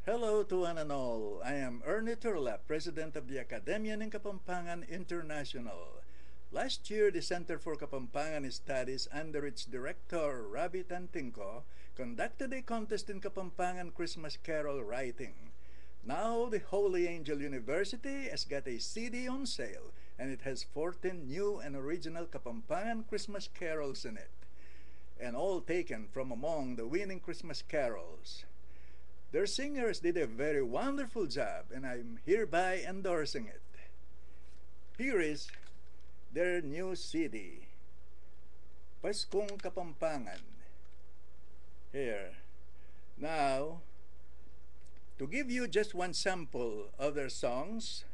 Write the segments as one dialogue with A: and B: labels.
A: Hello to one and all. I am Ernie Turla, President of the Academia ng Kapampangan International. Last year, the Center for Kapampangan Studies under its director, Rabi Tantingko, conducted a contest in Kapampangan Christmas carol writing. Now, the Holy Angel University has got a CD on sale, and it has 14 new and original Kapampangan Christmas carols in it, and all taken from among the winning Christmas carols. Their singers did a very wonderful job, and I'm hereby endorsing it. Here is their new CD, Paskung Kapampangan. Here. Now, to give you just one sample of their songs,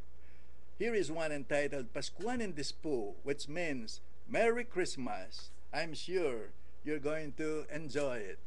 A: here is one entitled Paskua Nin'Dispu, which means Merry Christmas. I'm sure you're going to enjoy it.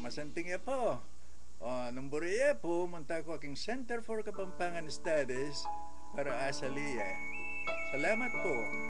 A: Masanting po. Nung buriya po, munta ko aking Center for Kapampangan Studies para asaliya. Salamat po.